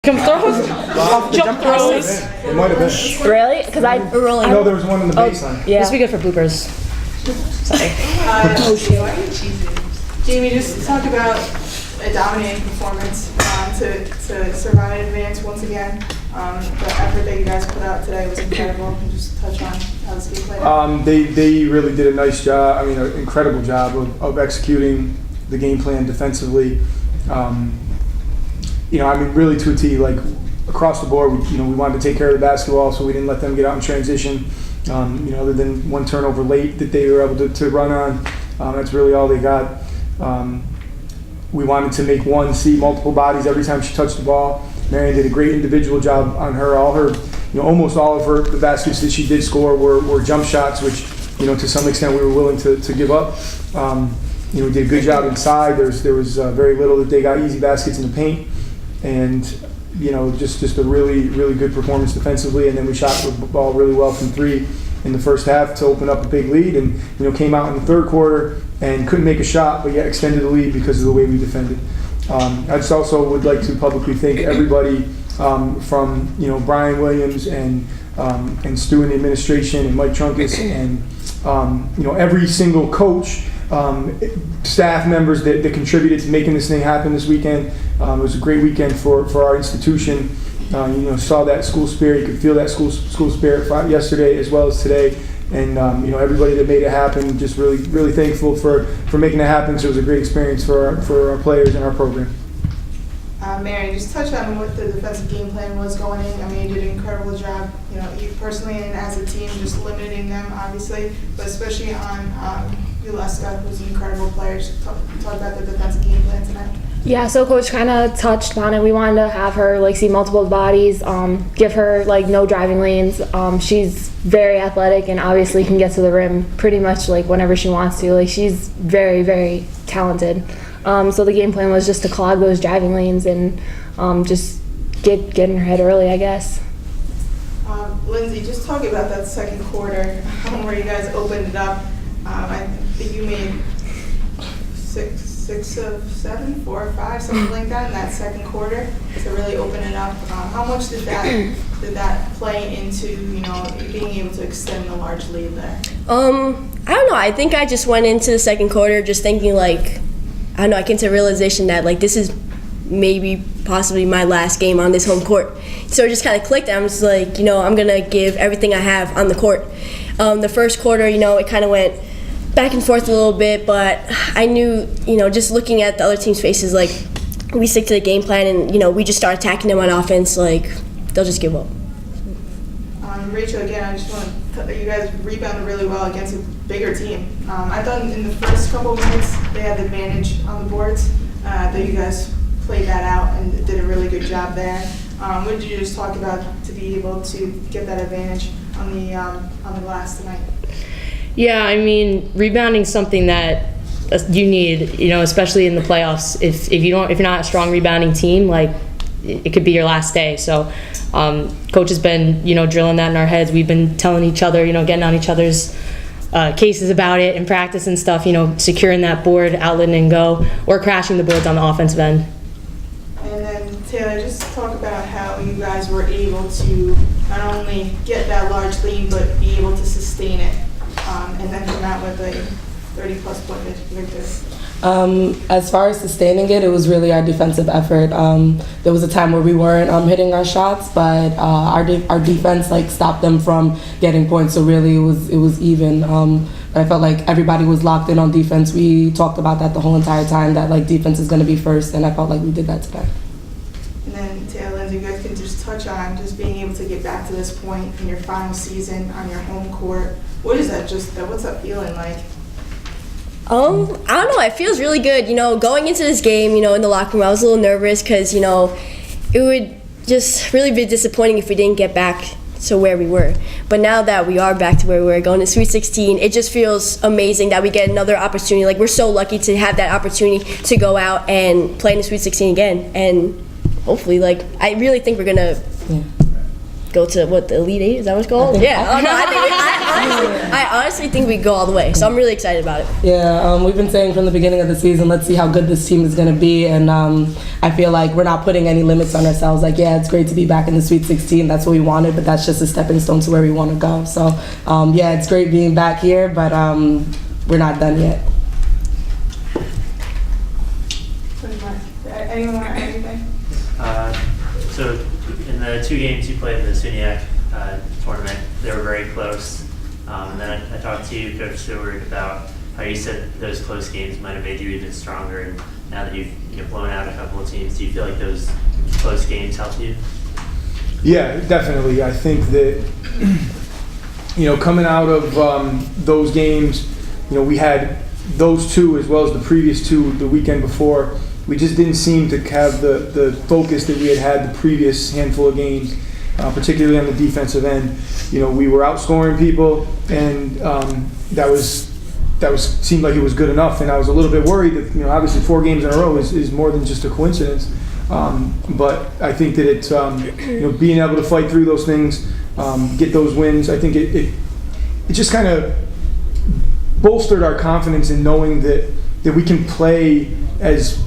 Jump throws? Jump throws. It might have been. Really? Because I rolling. No, there was one in the baseline. Yeah. This would be good for bloopers. Sorry. Jamie, just talk about a dominating performance to survive and advance once again. The effort that you guys put out today was incredible. And just touch on how this game played out. They really did a nice job. I mean, an incredible job of executing the game plan defensively. Really to a T, like across the board, we wanted to take care of the basketball, so we didn't let them get out in transition. Other than one turnover late that they were able to run on, that's really all they got. We wanted to make one see multiple bodies every time she touched the ball. Marion did a great individual job on her. Almost all of the baskets that she did score were jump shots, which to some extent we were willing to give up. We did a good job inside. There was very little that they got easy baskets in the paint. And just a really, really good performance defensively, and then we shot the ball really well from three in the first half to open up a big lead, and came out in the third quarter and couldn't make a shot, but yet extended the lead because of the way we defended. I just also would like to publicly thank everybody from Brian Williams and Stu and the administration and Mike Trunkus and every single coach. Staff members that contributed to making this thing happen this weekend. It was a great weekend for our institution. Saw that school spirit. You could feel that school spirit yesterday as well as today. And everybody that made it happen, just really, really thankful for making it happen. So it was a great experience for our players and our program. Marion, just touch on what the defensive game plan was going in. I mean, you did an incredible job, you personally and as a team, just limiting them, obviously, but especially on Uleska, who's an incredible player. Just talk about the defensive game plan tonight. Yeah, so Coach kind of touched on it. We wanted to have her see multiple bodies, give her no driving lanes. She's very athletic and obviously can get to the rim pretty much whenever she wants to. She's very, very talented. So the game plan was just to clog those driving lanes and just get in her head early, I guess. Lindsay, just talk about that second quarter where you guys opened it up. I think you made 6 of 7, 4 or 5, something like that in that second quarter to really open it up. How much did that play into being able to extend the large lead there? I don't know. I think I just went into the second quarter just thinking I came to a realization that this is maybe possibly my last game on this home court. So it just kind of clicked. I was I'm gonna give everything I have on the court. The first quarter, it kind of went back and forth a little bit, but I knew, just looking at the other team's faces, we stick to the game plan and, we just start attacking them on offense, they'll just give up. Rachel, again, I just want to you guys rebounded really well against a bigger team. I thought in the first couple of minutes they had the advantage on the boards. That you guys played that out and did a really good job there. What did you just talk about to be able to get that advantage on the glass tonight? Yeah, I mean, rebounding is something that you need, especially in the playoffs. If you're not a strong rebounding team, it could be your last day. So, coach has been, drilling that in our heads. We've been telling each other, getting on each other's cases about it in practice and stuff. Securing that board, outlet and go, or crashing the boards on the offensive end. And then Taylor, just talk about how you guys were able to not only get that large lead, but be able to sustain it. And then come out with a 30-plus point victory. As far as sustaining it, it was really our defensive effort. There was a time where we weren't hitting our shots, but our defense stopped them from getting points. So really, it was even. I felt like everybody was locked in on defense. We talked about that the whole entire time, that defense is going to be first, and I felt like we did that today. And then Taylor, Lindsay, you guys can just touch on just being able to get back to this point in your final season on your home court. What is that? What's that feeling like? I don't know. It feels really good. Going into this game, in the locker room, I was a little nervous because, it would just really be disappointing if we didn't get back to where we were. But now that we are back to where we were, going to Sweet 16, it just feels amazing that we get another opportunity. We're so lucky to have that opportunity to go out and play in the Sweet 16 again. And hopefully, I really think we're going to go to, the Elite Eight? Is that what it's called? Yeah. Oh, no, I think I honestly think we go all the way, so I'm really excited about it. Yeah, we've been saying from the beginning of the season, let's see how good this team is going to be, and I feel like we're not putting any limits on ourselves. Like, yeah, it's great to be back in the Sweet 16. That's what we wanted, but that's just a stepping stone to where we want to go. So, yeah, it's great being back here, but we're not done yet. Anyone want to add anything? So in the 2 games you played in the SUNY tournament, they were very close. And then I talked to you, Coach Seward, about how you said those close games might have made you even stronger. And now that you've blown out a couple of teams, do you feel like those close games helped you? Yeah, definitely. I think that, coming out of those games, we had those 2 as well as the previous 2 the weekend before. We just didn't seem to have the focus that we had the previous handful of games, particularly on the defensive end. We were outscoring people, and that seemed like it was good enough. And I was a little bit worried that obviously 4 games in a row is more than just a coincidence. But I think that it's being able to fight through those things, get those wins. I think it just kind of bolstered our confidence in knowing that we can play as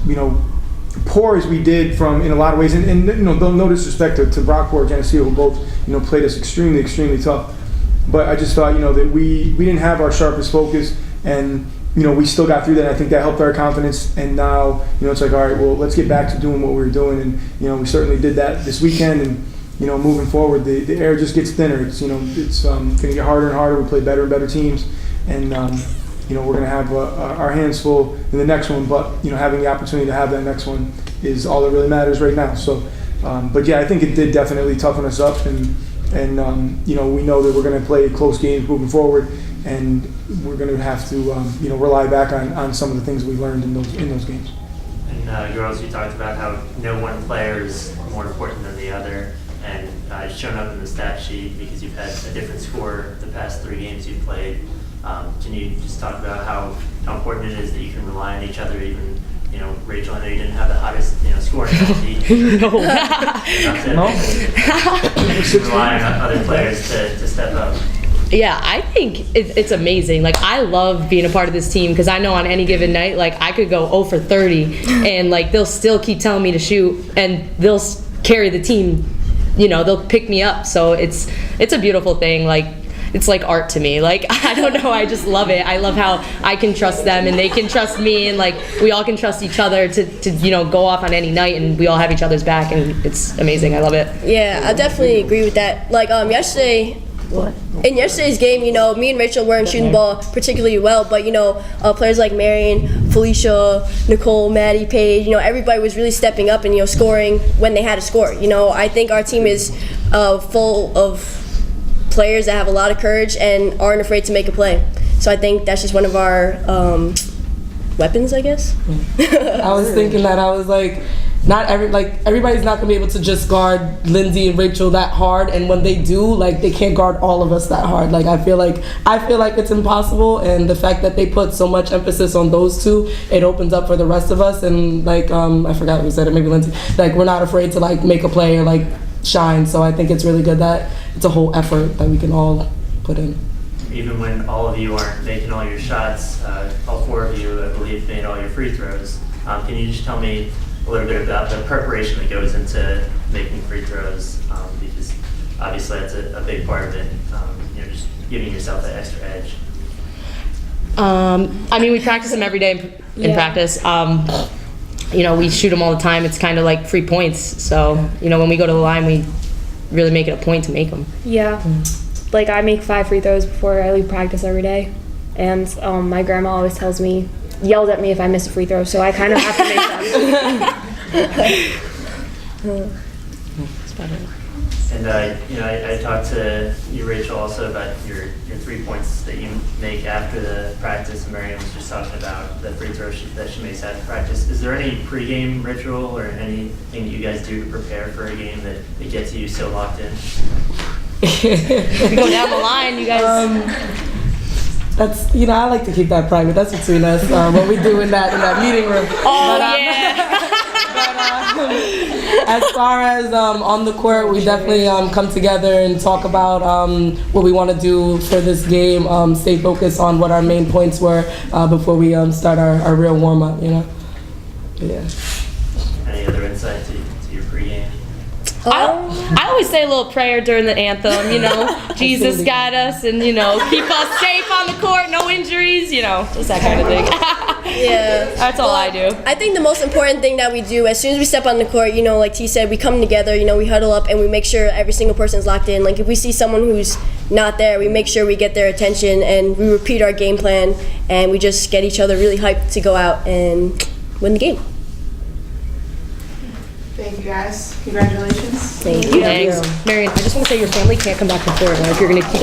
poor as we did in a lot of ways, and no disrespect to Brockport or Geneseo, who both played us extremely tough. But I just thought that we didn't have our sharpest focus, and we still got through that. And I think that helped our confidence. And now it's like, all right, well, let's get back to doing what we were doing, and we certainly did that this weekend. And moving forward, the air just gets thinner. It's going to get harder and harder. We play better and better teams, and we're going to have our hands full in the next one, but having the opportunity to have that next one is all that really matters right now. So, but yeah, I think it did definitely toughen us up, and we know that we're going to play close games moving forward, and we're going to have to rely back on some of the things we learned in those games. And girls, you talked about how no one player is more important than the other, and it's shown up in the stat sheet because you've had a different score the past 3 games you've played. Can you just talk about how important it is that you can rely on each other? Even Rachel, I know you didn't have the hottest scoring sheet. No. No. You rely on other players to step up. Yeah, I think it's amazing. Like, I love being a part of this team because I know on any given night, like, I could go 0 for 30, and like they'll still keep telling me to shoot, and they'll carry the team. They'll pick me up. So it's a beautiful thing. Like, it's like art to me. Like, I don't know, I just love it. I love how I can trust them and they can trust me, and like we all can trust each other to go off on any night, and we all have each other's back, and it's amazing. I love it. Yeah, I definitely agree with that. Like yesterday, in yesterday's game, me and Rachel weren't shooting the ball particularly well, but players like Marion, Felicia, Nicole, Maddie, Paige, everybody was really stepping up and scoring when they had to score. I think our team is full of players that have a lot of courage and aren't afraid to make a play. So I think that's just one of our weapons, I guess. I was thinking that. I was like, everybody's not gonna be able to just guard Lindsay and Rachel that hard, and when they do, they can't guard all of us that hard. I feel like it's impossible, and the fact that they put so much emphasis on those 2, it opens up for the rest of us. And I forgot who said it, maybe Lindsay. We're not afraid to make a play or shine. So I think it's really good that it's a whole effort that we can all put in. Even when all of you aren't making all your shots, all 4 of you, I believe, made all your free throws. Can you just tell me a little bit about the preparation that goes into making free throws? Because obviously that's a big part of it. Just giving yourself that extra edge. We practice them every day in practice. We shoot them all the time. It's kind of like free points. So, when we go to the line, we really make it a point to make them. Yeah. I make 5 free throws before I leave practice every day. And my grandma always yelled at me if I miss a free throw, so I kind of have to make them. And I talked to you, Rachel, also about your 3 points that you make after the practice. And Marion was just talking about the free throw that she makes after practice. Is there any pregame ritual or anything you guys do to prepare for a game that gets you so locked in? If we go down the line, you guys. That's I like to keep that private. That's between us. What we do in that meeting room. Oh, yeah. As far as on the court, we definitely come together and talk about what we want to do for this game. Stay focused on what our main points were before we start our real warm up. You know. Yeah. Any other insight to your pregame? I always say a little prayer during the anthem, you know, Jesus guide us and, you know, keep us safe on the court, no injuries, you know, just that kind of thing. Yeah. That's all I do. I think the most important thing that we do as soon as we step on the court, you know, like T said, we come together, you know, we huddle up and we make sure every single person's locked in. Like if we see someone who's not there, we make sure we get their attention and we repeat our game plan and we just get each other really hyped to go out and win the game. Thank you guys. Congratulations. Thank you. Thanks. Marion, I just want to say your family can't come back to Florida if you're going to keep